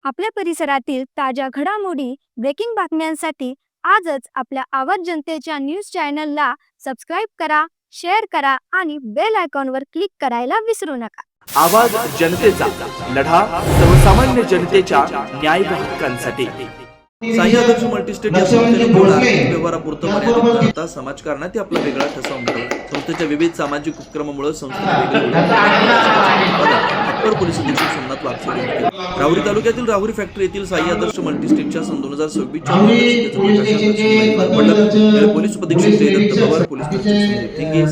आपल्या परिसरातील ताज्या घडामोडी, ब्रेकिंग बातम्यांसाठी आजच आपल्या आवाज जनतेच्या न्यूज चॅनलला सबस्क्राईब करा, शेअर करा आणि बेल आयकॉनवर क्लिक करायला विसरू नका. आवाज जनतेचा लढा सर्वसामान्य जनतेच्या न्याय हक्कांसाठी. साई आदर्श मल्टीस्टेट या संस्थेने व्यवहारापुरतं मर्यादित न राहता समाजकारणात आपला वेगळा ठसा उमटवला. संस्थेच्या विविध सामाजिक उपक्रमामुळे संस्थेने अप्पर पोलीस अधीक्षक सोमनाथ वागचौरे यांनी राहुरी तालुक्यातील राहुरी फॅक्टरी येथील साई आदर्श मल्टीस्टेटच्या सन 2026च्या पोलीस अधीक्षक जयदत्त पवार, पोलीस अधीक्षक ठेंगे,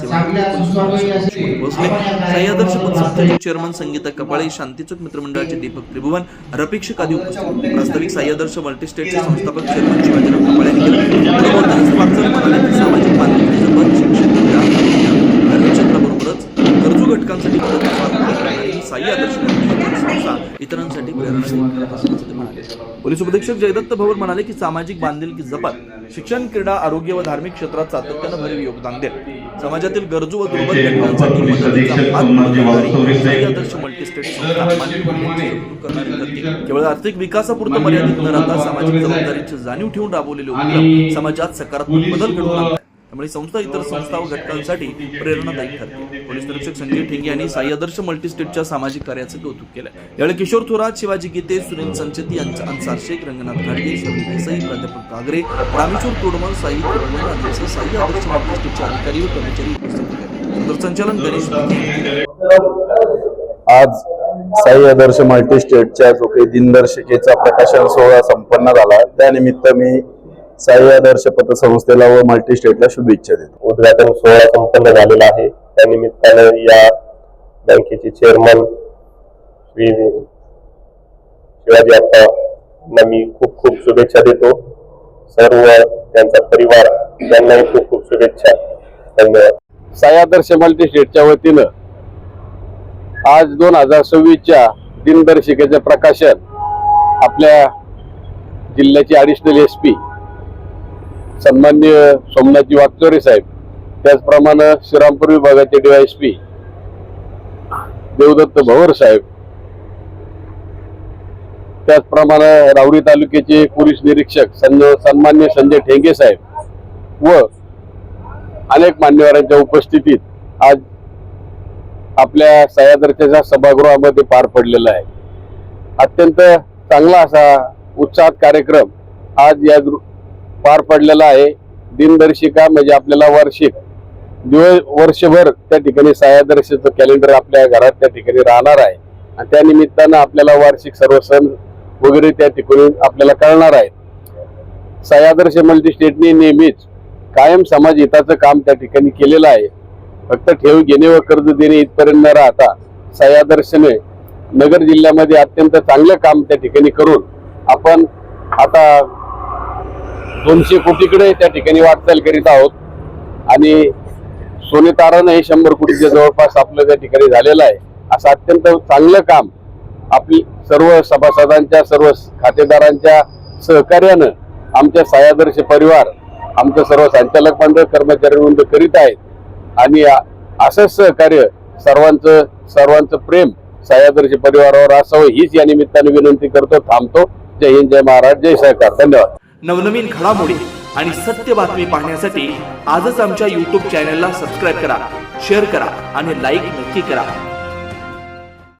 साई आदर्श पतसंस्थेचे चेअरमन संगीता कपाळे, शांतीचौक मित्रमंडळाचे दीपक त्रिभुवन, रफिक आदी उपस्थित होते. प्रास्ताविक साई आदर्श मल्टीस्टेटचे संस्थापक चेअरमन शिवाजीराव कपाळे सामाजिक बांधिलकी शिक्षण क्षेत्राबरोबरच गरजू घटकांसाठी साई आदर्श संस्था इतरांसाठी प्रेरणा असल्याचे म्हणाले. पोलीस अधीक्षक जयदत्त पवार म्हणाले की सामाजिक बांधिलकी जपत शिक्षण, क्रीडा, आरोग्य व धार्मिक क्षेत्रात सातत्याने भरीव योगदान देत समाजातील गरजू व दुर्बल घटकांसाठी साई आदर्श मल्टीस्टेट संस्था केवळ आर्थिक विकासापुरतं मर्यादित न राहता सामाजिक जबाबदारीची जाणीव ठेवून राबवलेले उपक्रम समाजात सकारात्मक बदल घडवून आणतात. त्यामुळे संस्था इतर संस्था व घटकांसाठी प्रेरणादायी ठरते. पोलीस निरीक्षक संजय ठेंगे यांनी साई आदर्श मल्टीस्टेटच्या सामाजिक कार्याचं कौतुक केलं. यावेळी किशोर थोरात, शिवाजी गीते, सुनील संचेती, अन्सार शेख, रंगनाथ घाटगे, शरद देसाई, प्राध्यापक कागरे, रामेश्वर तोडमल, साई तोडमल आदींसह साई आदर्श मल्टीस्टेटचे अधिकारी व कर्मचारी उपस्थित होते. संचालन गणेश. आज साई आदर्श मल्टीस्टेटच्या जो काही दिनदर्शिकेचा प्रकाशन सोहळा संपन्न झाला, त्यानिमित्त मी साई आदर्श पतसंस्थेला व मल्टीस्टेटला शुभेच्छा देतो. उद्घाटन सोहळा संपन्न झालेला आहे. त्यानिमित्ताने या बँकेचे चेअरमन श्री शिवाजी अप्पांना मी खूप खूप शुभेच्छा देतो. सर्व त्यांचा परिवार त्यांनाही खूप खूप शुभेच्छा. धन्यवाद. साई आदर्श मल्टीस्टेटच्या वतीनं आज 2026च्या दिनदर्शिकेचे प्रकाशन आपल्या जिल्ह्याचे ॲडिशनल SP सन्माननीय सोमनाथजी वागचौरे साहेब, त्याचप्रमाणे श्रीरामपूर विभागाचे DYSP देवदत्त भवर साहेब, त्याचप्रमाणे राहुरी तालुक्याचे पोलीस निरीक्षक सन्माननीय संजय ठेंगे साहेब व अनेक मान्यवरांच्या उपस्थितीत आज आपल्या साई आदर्शच्या सभागृहामध्ये पार पडलेला आहे. अत्यंत चांगला असा उत्साहात कार्यक्रम आज या पार पडलेला आहे. दिनदर्शिका म्हणजे आपल्याला वर्षभर त्या ठिकाणी साई आदर्शचं कॅलेंडर आपल्या घरात त्या ठिकाणी राहणार आहे आणि त्या निमित्तानं आपल्याला वार्षिक सर्व सण वगैरे त्या ठिकाणी आपल्याला कळणार आहे. साई आदर्श मल्टीस्टेटने नेहमीच कायम समाज हिताचं काम त्या ठिकाणी केलेलं आहे. फक्त ठेव घेणे व कर्ज देणे इथपर्यंत न राहता साई आदर्शने नगर जिल्ह्यामध्ये अत्यंत चांगलं काम त्या ठिकाणी करून आपण आता 200 कोटीकडे त्या ठिकाणी वाटचाल करीत आहोत आणि सोने तारण हे 100 कोटीच्या जवळपास आपलं त्या ठिकाणी झालेलं आहे. असं अत्यंत चांगलं काम आपली सर्व सभासदांच्या, सर्व खातेदारांच्या सहकार्यानं आमच्या साई आदर्श परिवार, आमचं सर्व संचालक मंडळ, कर्मचारी वृंद करीत आहेत आणि असंच सहकार्य सर्वांचं प्रेम साई आदर्श परिवारावर असावं हीच या निमित्ताने विनंती करतो. थांबतो. जय हिंद, जय महाराज, जय सहकार. धन्यवाद. नवनवीन घडामोडी आणि सत्य बातमी पाहण्यासाठी आजच आमच्या YouTube चॅनलला सबस्क्राईब करा, शेअर करा आणि लाईक नक्की करा.